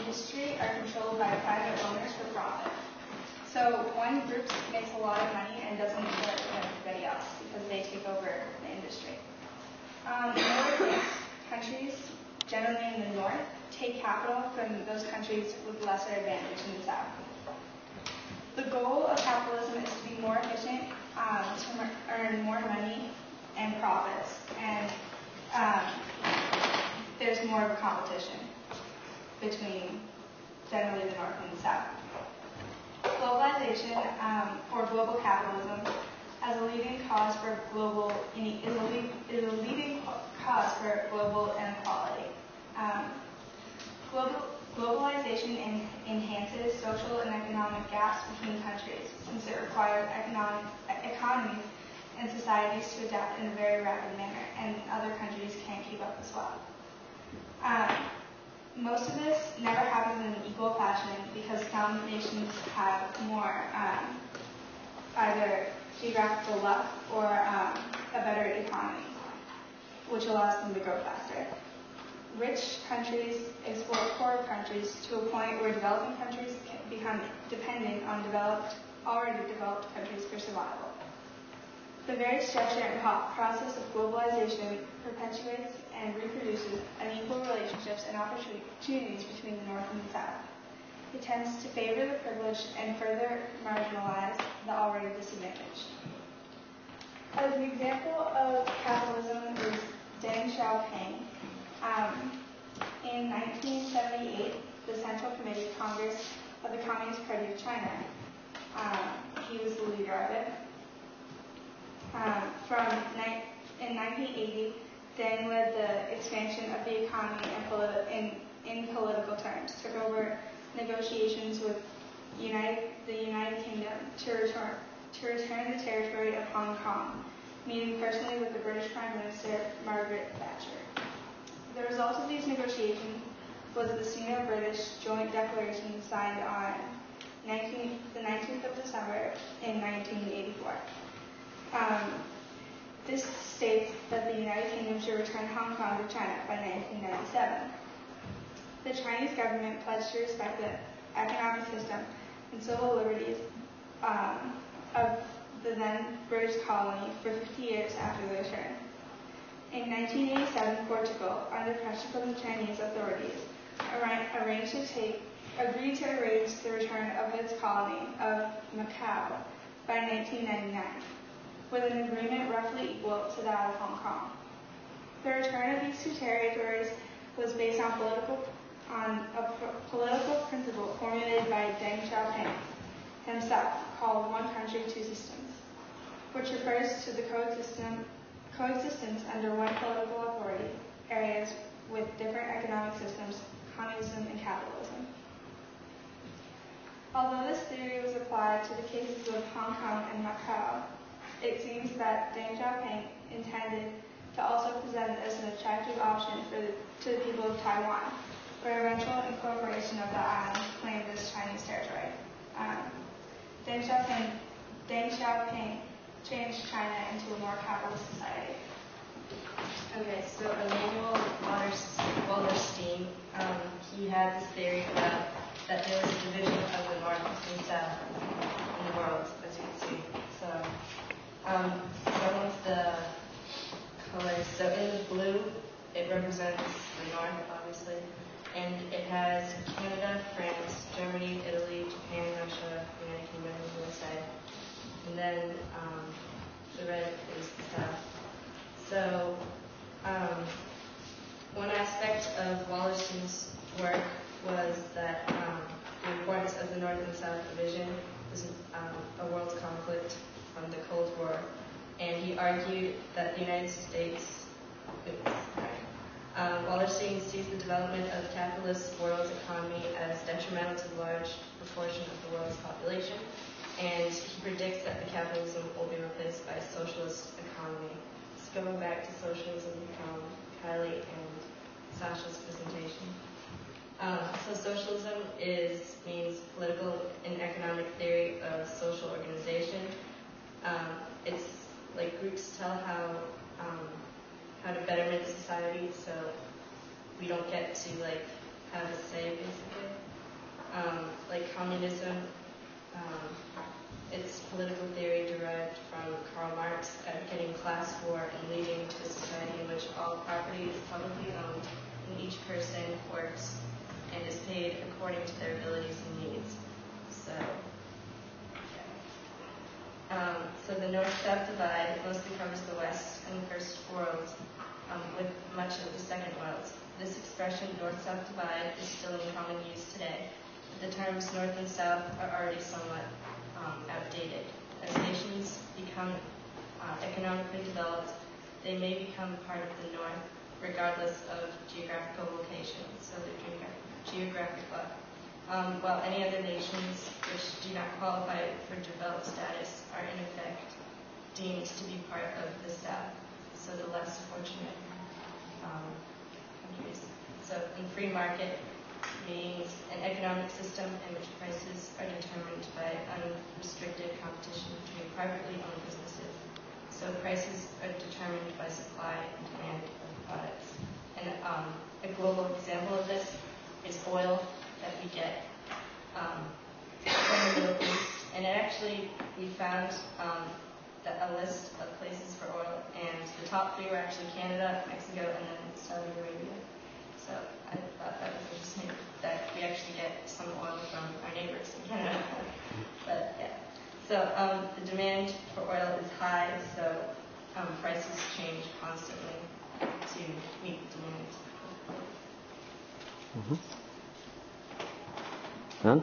industry are controlled by private owners for profit. So one group makes a lot of money and doesn't work with everybody else because they take over the industry. More advanced countries, generally in the north, take capital from those countries with lesser advantage in the south. The goal of capitalism is to be more efficient, to earn more money and profits, and there's more of a competition between generally the north and the south. Globalization, or global capitalism, as a leading cause for global inequality. Globalization enhances social and economic gaps between countries, since it requires economies and societies to adapt in a very rapid manner, and other countries can't keep up as well. Most of this never happens in an equal fashion because some nations have more either geographical luck or a better economy, which allows them to grow faster. Rich countries exploit poorer countries to a point where developing countries can become dependent on already developed countries for survival. The very structure and process of globalization perpetuates and reproduces unequal relationships and opportunities between the North and the South. It tends to favor the privileged and further marginalize the already disadvantaged. As an example of capitalism is Deng Xiaoping. In 1978, the Central Committee Congress of the Communist Party of China, he was the leader of it. In 1980, Deng led the expansion of the economy in political terms, took over negotiations with the United Kingdom to return the territory of Hong Kong, meeting personally with the British Prime Minister Margaret Thatcher. The result of these negotiations was the Sino-British Joint Declaration signed on the 19th of December in 1984. This states that the United Kingdom should return Hong Kong to China by 1997. The Chinese government pledged to respect the economic system and civil liberties of the then British colony for 50 years after the return. In 1987, Portugal, under pressure from the Chinese authorities, agreed to arrange the return of its colony of Macau by 1999, with an agreement roughly equal to that of Hong Kong. The return of these two territories was based on a political principle formulated by Deng Xiaoping himself, called One Country, Two Systems, which refers to the coexistence under one political authority areas with different economic systems, communism and capitalism. Although this theory was applied to the cases of Hong Kong and Macau, it seems that Deng Xiaoping intended to also present it as an attractive option to the people of Taiwan for eventual incorporation of the island claimed as Chinese territory. Deng Xiaoping changed China into a more capitalist society. Okay, so Emanuel Wallerstein, he had this theory about that there was a division of the North and South in the world, as you can see. So, some of the colors, so in the blue, it represents the North, obviously, and it has Canada, France, Germany, Italy, Japan, Russia, United Kingdom, and USA. And then the red is the South. So, one aspect of Wallerstein's work was that the importance of the North and South division was a world conflict from the Cold War, and he argued that the United States, Wallerstein sees the development of the capitalist world economy as detrimental to a large proportion of the world's population, and he predicts that the capitalism will be replaced by a socialist economy. So going back to socialism from Kylie and Sasha's presentation. So socialism means political and economic theory of social organization. It's like groups tell how to betterment society, so we don't get to have a say basically. communism. It's political theory derived from Karl Marx, advocating class war and leading to a society in which all property is publicly owned and each person works and is paid according to their abilities and needs. So the North-South divide mostly covers the West and the First World, with much of the Second World. This expression, North-South divide, is still in common use today. The terms North and South are already somewhat outdated. As nations become economically developed, they may become part of the North, regardless of geographical location, so the geographic left. While any other nations which do not qualify for developed status are in effect deemed to be part of the South, so the less fortunate countries. So in free market means an economic system in which prices are determined by unrestricted competition between privately owned businesses. So prices are determined by supply and demand of products. And a global example of this is oil that we get from the Middle East. And actually, we found a list of places for oil, and the top three were actually Canada, Mexico, and then Saudi Arabia. So I thought that was interesting that we actually get some oil from our neighbors in Canada. But yeah, so the demand for oil is high, so prices change constantly to meet the demand. Done?